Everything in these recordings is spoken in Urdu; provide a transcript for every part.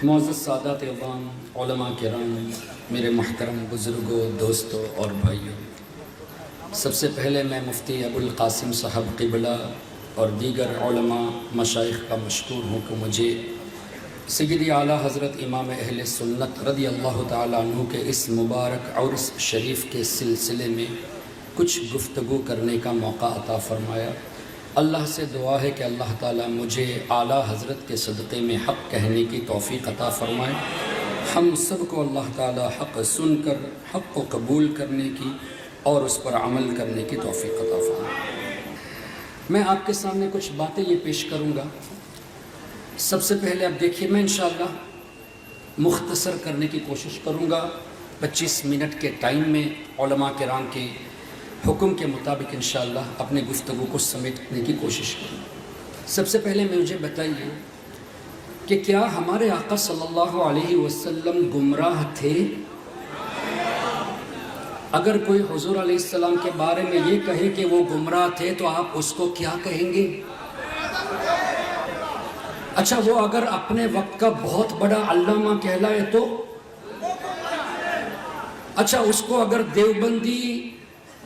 معزز سادات عوام، علماء کرام، میرے محترم بزرگوں، دوستوں اور بھائیوں، سب سے پہلے میں مفتی ابو القاسم صاحب قبلہ اور دیگر علماء مشائخ کا مشکور ہوں کہ مجھے سیدی اعلیٰ حضرت امام اہل سنت رضی اللہ تعالیٰ عنہ کے اس مبارک عرس شریف کے سلسلے میں کچھ گفتگو کرنے کا موقع عطا فرمایا۔ اللہ سے دعا ہے کہ اللہ تعالیٰ مجھے اعلیٰ حضرت کے صدقے میں حق کہنے کی توفیق عطا فرمائے۔ ہم سب کو اللہ تعالیٰ حق سن کر حق کو قبول کرنے کی اور اس پر عمل کرنے کی توفیق عطا فرمائے۔ میں آپ کے سامنے کچھ باتیں یہ پیش کروں گا۔ سب سے پہلے اب دیکھیے، میں انشاءاللہ مختصر کرنے کی کوشش کروں گا۔ 25 منٹ کے ٹائم میں علماء کرام کے حکم کے مطابق انشاءاللہ اپنے گفتگو کو سمیٹنے کی کوشش کروں گا۔ سب سے پہلے مجھے بتائیے کہ کیا ہمارے آقا صلی اللہ علیہ وسلم گمراہ تھے؟ اگر کوئی حضور علیہ السلام کے بارے میں یہ کہے کہ وہ گمراہ تھے تو آپ اس کو کیا کہیں گے؟ اچھا، وہ اگر اپنے وقت کا بہت بڑا علامہ کہلائے تو؟ اچھا، اس کو اگر دیوبندی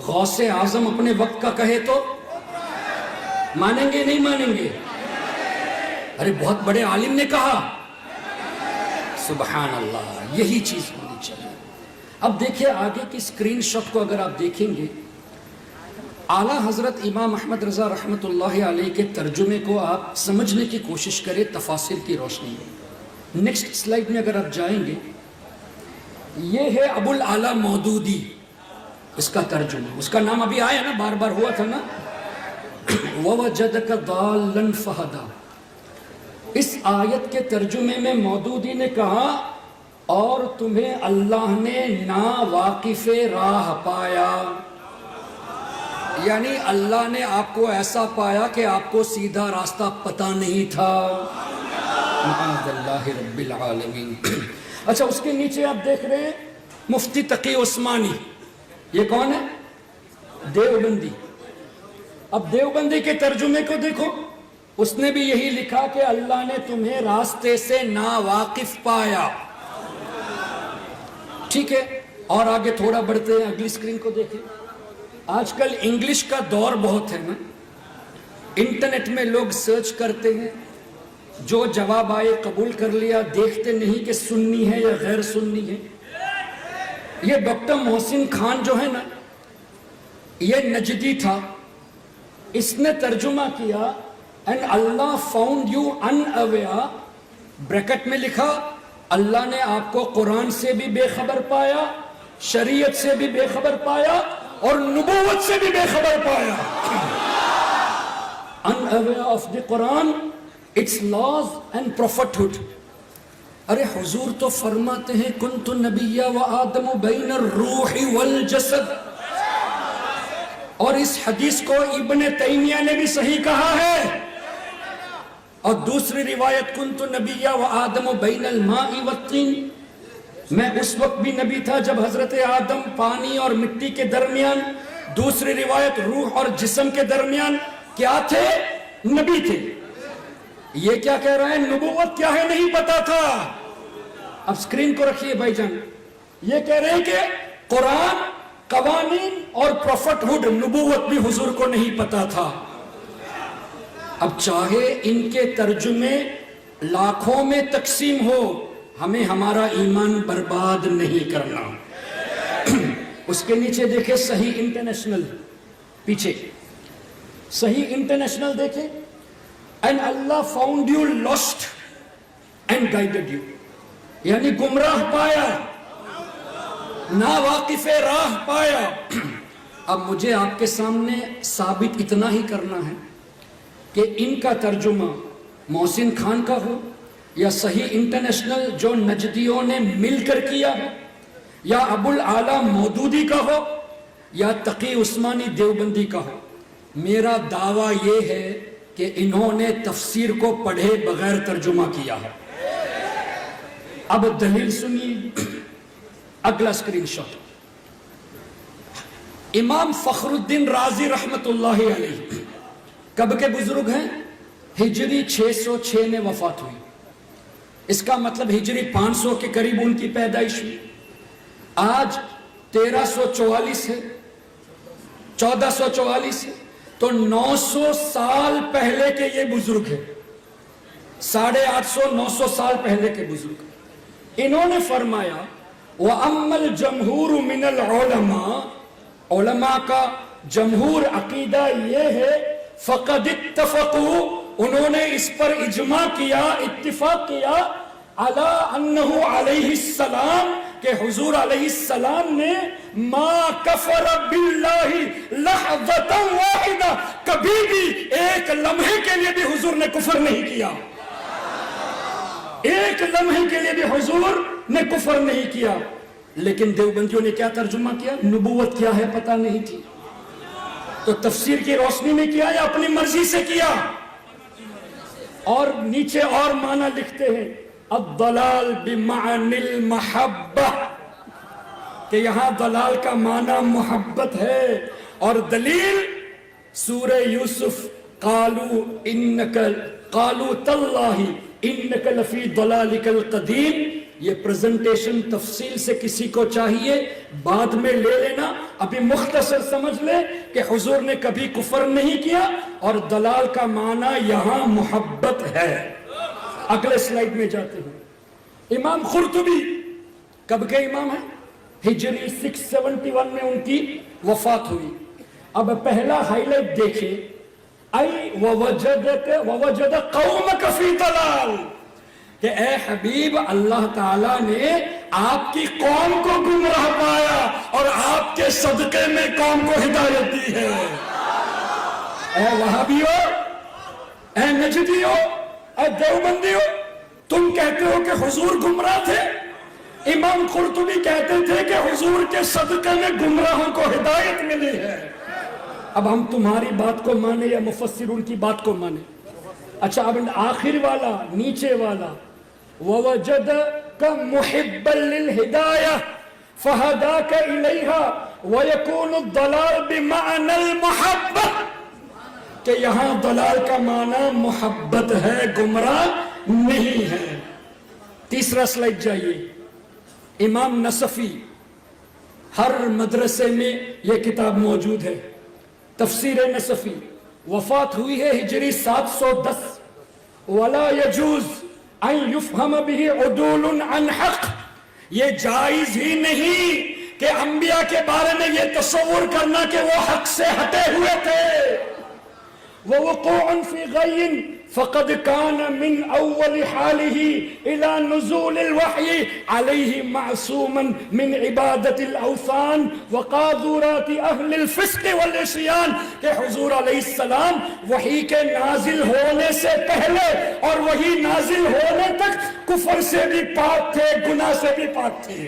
غوث اعظم اپنے وقت کا کہے تو مانیں گے نہیں مانیں گے؟ ارے بہت بڑے عالم نے کہا، سبحان اللہ، یہی چیز ہونی چاہیے۔ اب دیکھیں آگے کی اسکرین شاٹ کو اگر آپ دیکھیں گے، اعلیٰ حضرت امام احمد رضا رحمۃ اللہ علیہ کے ترجمے کو آپ سمجھنے کی کوشش کریں تفاسیر کی روشنی میں۔ نیکسٹ سلائیڈ میں اگر آپ جائیں گے، یہ ہے ابو الاعلیٰ مودودی، اس کا ترجمہ، اس کا نام ابھی آیا نا، بار بار ہوا تھا نا، وَوَجَدَكَ ضَالًّا فَهَدَىٰ۔ اس آیت کے ترجمے میں مودودی نے کہا، اور تمہیں اللہ نے ناواقف راہ پایا، یعنی اللہ نے آپ کو ایسا پایا کہ آپ کو سیدھا راستہ پتہ نہیں تھا۔ معاذ اللہ رب العالمین۔ اچھا، اس کے نیچے آپ دیکھ رہے ہیں مفتی تقی عثمانی، یہ کون ہے؟ دیوبندی۔ اب دیوبندی کے ترجمے کو دیکھو، اس نے بھی یہی لکھا کہ اللہ نے تمہیں راستے سے ناواقف پایا۔ ٹھیک ہے، اور آگے تھوڑا بڑھتے ہیں، اگلی سکرین کو دیکھیں۔ آج کل انگلش کا دور بہت ہے نا، انٹرنیٹ میں لوگ سرچ کرتے ہیں، جو جواب آئے قبول کر لیا، دیکھتے نہیں کہ سنی ہے یا غیر سنی ہے۔ یہ ڈاکٹر محسن خان جو ہے نا، یہ نجدی تھا، اس نے ترجمہ کیا and Allah found you unaware، bracket میں لکھا اللہ نے آپ کو قرآن سے بھی بے خبر پایا، شریعت سے بھی بے خبر پایا، اور نبوت سے بھی بے خبر پایا۔ unaware of the Quran, its laws and prophethood۔ ارے حضور تو فرماتے ہیں کنت نبیّا و آدم بین الروح والجسد، اور اس حدیث کو ابن تیمیہ نے بھی صحیح کہا ہے۔ اور دوسری روایت کنت نبیّا و آدم بین الماء والطین، میں اس وقت بھی نبی تھا جب حضرت آدم پانی اور مٹی کے درمیان، دوسری روایت روح اور جسم کے درمیان کیا تھے؟ نبی تھے۔ یہ کیا کہہ رہا ہے؟ نبوت کیا ہے نہیں پتا تھا۔ اب سکرین کو رکھیے بھائی جان، یہ کہہ رہے ہیں کہ قرآن، قوانین اور پروفٹ ہوڈ، نبوت بھی حضور کو نہیں پتا تھا۔ اب چاہے ان کے ترجمے لاکھوں میں تقسیم ہو، ہمیں ہمارا ایمان برباد نہیں کرنا۔ اس کے نیچے دیکھیں صحیح انٹرنیشنل، پیچھے صحیح انٹرنیشنل دیکھیں، and Allah found you lost and guided you، یعنی گمراہ پایا، ناواقف راہ پایا۔ اب مجھے آپ کے سامنے ثابت اتنا ہی کرنا ہے کہ ان کا ترجمہ محسن خان کا ہو یا صحیح انٹرنیشنل جو نجدیوں نے مل کر کیا ہے، یا ابو الاعلیٰ مودودی کا ہو یا تقی عثمانی دیوبندی کا ہو، میرا دعویٰ یہ ہے کہ انہوں نے تفسیر کو پڑھے بغیر ترجمہ کیا ہے۔ اب دلیل سنیے، اگلا سکرین شاٹ۔ امام فخر الدین رازی رحمت اللہ علیہ کب کے بزرگ ہیں؟ ہجری 606 میں وفات ہوئی۔ اس کا مطلب ہجری 500 کے قریب ان کی پیدائش ہوئی. آج 1344 ہے، 1444 ہے، تو 900 سال پہلے کے یہ بزرگ ہیں. 850 900 سال پہلے کے بزرگ. انہوں نے فرمایا وَأَمَّا الْجَمْهُورُ مِنَ الْعُلَمَاءِ، علماء کا جمہور عقیدہ یہ ہے فَقَدِ اتَّفَقُوا، انہوں نے اس پر اجماع کیا، اتفاق کیا، عَلَىٰ أَنَّهُ عَلَيْهِ السَّلام، کہ حضور علیہ السلام نے ما کفر باللہ لحظة واحدہ، کبھی بھی ایک لمحے کے لیے بھی حضور نے کفر نہیں کیا. ایک لمحے کے لیے بھی حضور نے کفر نہیں کیا. لیکن دیوبندیوں نے کیا ترجمہ کیا؟ نبوت کیا ہے پتہ نہیں تھی. تو تفسیر کی روشنی میں کیا یا اپنی مرضی سے کیا؟ اور نیچے اور معنی لکھتے ہیں الضلال بمعنی المحبہ، کہ یہاں ضلال کا معنی محبت ہے. اور دلیل سورہ یوسف قالوا تاللہ انک لفی ضلالک القدیم. یہ پریزنٹیشن تفصیل سے کسی کو چاہیے بعد میں لے لینا. ابھی مختصر سمجھ لے کہ حضور نے کبھی کفر نہیں کیا اور ضلال کا معنی یہاں محبت ہے. اگلے سلائیڈ میں جاتے ہیں. امام قرطبی کب کے امام ہیں؟ ہجری 671 میں ان کی وفات ہوئی. اب پہلا ہائی لائٹ دیکھیں، اَيْ وَوَجَدَ قَوْمَكَ فِي ضَلَالٍ، کہ اے حبیب اللہ تعالیٰ نے آپ کی قوم کو گمراہ پایا اور آپ کے صدقے میں قوم کو ہدایت دی ہے. اے وہابیو، اے نجدیو، اے دیوبندیو، تم کہتے ہو کہ حضور گمراہ تھے. امام قرطبی کہتے تھے کہ حضور کے صدقے میں گمراہوں کو ہدایت ملی ہے. اب ہم تمہاری بات کو مانے یا مفسرون کی بات کو مانے؟ اچھا اب آخر والا، نیچے والا وَوَجَدَكَ مُحِبًّا لِلْهِدَایَةِ فَهَدَاكَ إِلَيْهَا وَيَكُونُ الضَّلَالُ بِمَعْنَى الْمَحَبَّةِ، کہ یہاں ضلال کا معنی محبت ہے، گمراہ نہیں ہے. تیسرا سلائیڈ جائیے. امام نصفی، ہر مدرسے میں یہ کتاب موجود ہے، تفسیر نصفی. وفات ہوئی ہے ہجری 710. وَلَا يَجُوزُ أَن يُفْهَمَ بِهِ عُدُولٌ عَنْ حَقٍّ، یہ جائز ہی نہیں کہ انبیاء کے بارے میں یہ تصور کرنا کہ وہ حق سے ہٹے ہوئے تھے. وَوُقُوعٌ فِي غَيٍّ فَقَدْ كَانَ مِنْ أَوَّلِ حَالِهِ إِلَى نُزُولِ الْوَحْيِ عَلَيْهِ مَعْصُومًا مِنْ عِبَادَةِ الْأَوْثَانِ وَقَاذُورَاتِ أَهْلِ الْفِسْقِ وَالْعِصْيَانِ، کہ حضور علیہ السلام وحی کے نازل ہونے سے پہلے اور وحی نازل ہونے تک کفر سے بھی پاک تھے، گناہ سے بھی پاک تھے.